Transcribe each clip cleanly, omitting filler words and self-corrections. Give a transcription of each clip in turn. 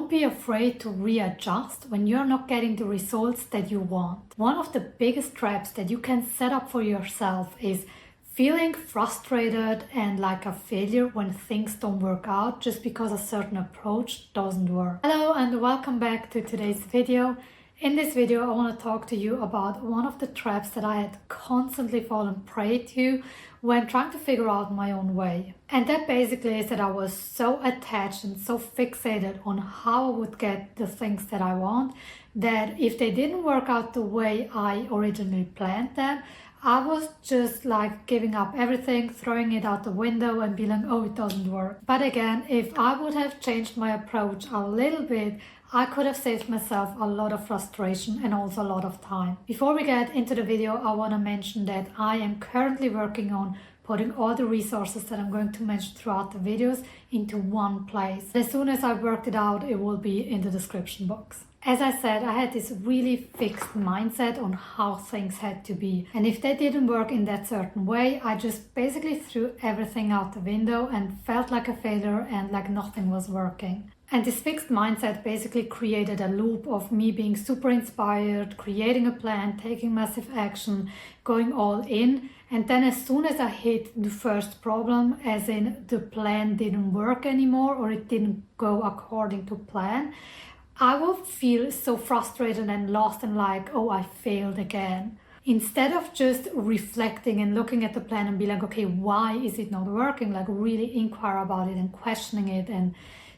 don't be afraid to readjust when you're not getting the results that you want. One of the biggest traps that you can set up for yourself is feeling frustrated and like a failure when things don't work out just because a certain approach doesn't work. Hello and welcome back to today's video. In this video, I want to talk to you about one of the traps that I had constantly fallen prey to when trying to figure out my own way. And that basically is that I was so attached and so fixated on how I would get the things that I want that if they didn't work out the way I originally planned them, I was just like giving up everything, throwing it out the window and being like, oh, it doesn't work. But again, if I would have changed my approach a little bit, I could have saved myself a lot of frustration and also a lot of time. Before we get into the video, I want to mention that I am currently working on putting all the resources that I'm going to mention throughout the videos into one place. As soon as I've worked it out, it will be in the description box. As I said, I had this really fixed mindset on how things had to be. And if they didn't work in that certain way, I just basically threw everything out the window and felt like a failure and like nothing was working. And this fixed mindset basically created a loop of me being super inspired, creating a plan, taking massive action, going all in. And then as soon as I hit the first problem, as in the plan didn't work anymore or it didn't go according to plan, I would feel so frustrated and lost and like, oh, I failed again. Instead of just reflecting and looking at the plan and be like, okay, why is it not working? Like really inquire about it and questioning it and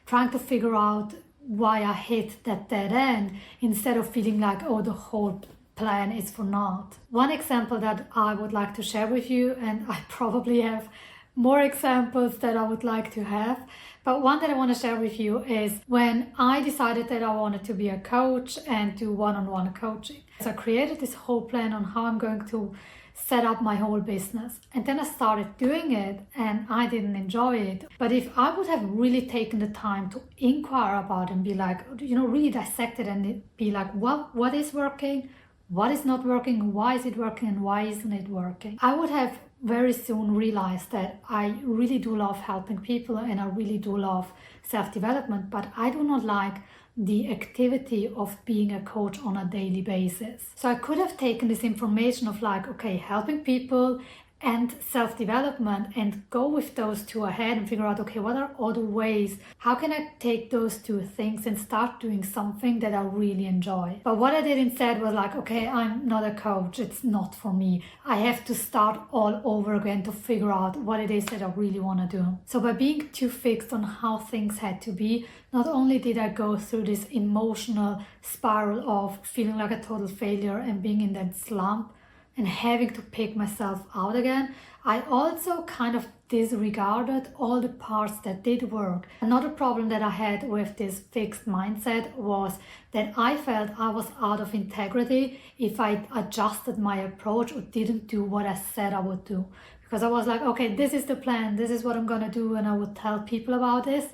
trying to figure out why I hit that dead end instead of feeling like, oh, the whole plan is for naught. One example that I would like to share with you, and I probably have more examples that I would like to have, but one that I want to share with you is when I decided that I wanted to be a coach and do one-on-one coaching. So I created this whole plan on how I'm going to set up my whole business. And then I started doing it and I didn't enjoy it. But if I would have really taken the time to inquire about it and be like, really dissect it and be like, what is working? What is not working? Why is it working? And why isn't it working? I would have very soon realized that I really do love helping people and I really do love self-development, but I do not like the activity of being a coach on a daily basis. So I could have taken this information of like, okay, helping people and self-development and go with those two ahead and figure out, okay, what are other ways? How can I take those two things and start doing something that I really enjoy? But what I did instead was like, okay, I'm not a coach. It's not for me. I have to start all over again to figure out what it is that I really want to do. So by being too fixed on how things had to be, not only did I go through this emotional spiral of feeling like a total failure and being in that slump, and having to pick myself out again, I also kind of disregarded all the parts that did work. Another problem that I had with this fixed mindset was that I felt I was out of integrity if I adjusted my approach or didn't do what I said I would do. Because I was like, okay, this is the plan, this is what I'm gonna do, and I would tell people about this.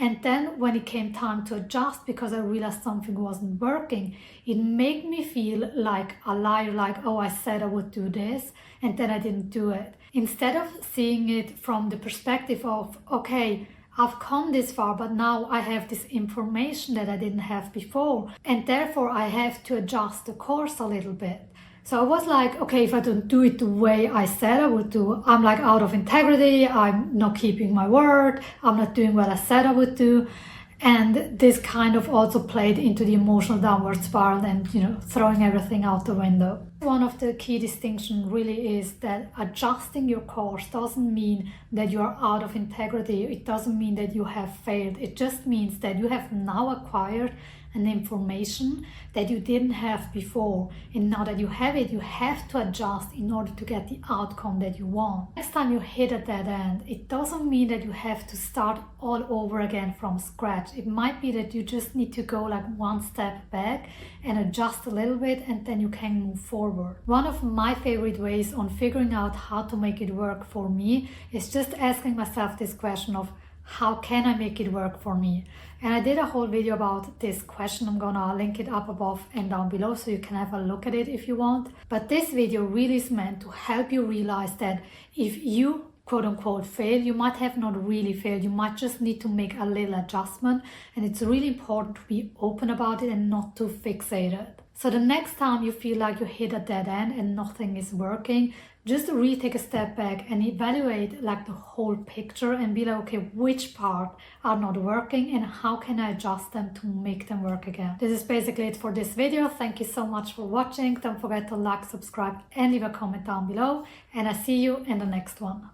And then when it came time to adjust because I realized something wasn't working, it made me feel like a liar, like, oh, I said I would do this and then I didn't do it. Instead of seeing it from the perspective of, okay, I've come this far, but now I have this information that I didn't have before. And therefore I have to adjust the course a little bit. So I was like, okay, if I don't do it the way I said I would do, I'm like out of integrity, I'm not keeping my word, I'm not doing what I said I would do. And this kind of also played into the emotional downward spiral and, throwing everything out the window. One of the key distinctions really is that adjusting your course doesn't mean that you are out of integrity. It doesn't mean that you have failed. It just means that you have now acquired an information that you didn't have before. And now that you have it, you have to adjust in order to get the outcome that you want. Next time you hit a dead end, it doesn't mean that you have to start all over again from scratch. It might be that you just need to go like one step back and adjust a little bit and then you can move forward. One of my favorite ways on figuring out how to make it work for me is just asking myself this question of, how can I make it work for me? And I did a whole video about this question. I'm gonna link it up above and down below so you can have a look at it if you want. But this video really is meant to help you realize that if you quote unquote fail. You might have not really failed. You might just need to make a little adjustment, and it's really important to be open about it and not too fixated. So the next time you feel like you hit a dead end and nothing is working, just really take a step back and evaluate like the whole picture and be like, okay, which part are not working and how can I adjust them to make them work again. This is basically it for this video. Thank you so much for watching. Don't forget to like, subscribe and leave a comment down below, and I see you in the next one.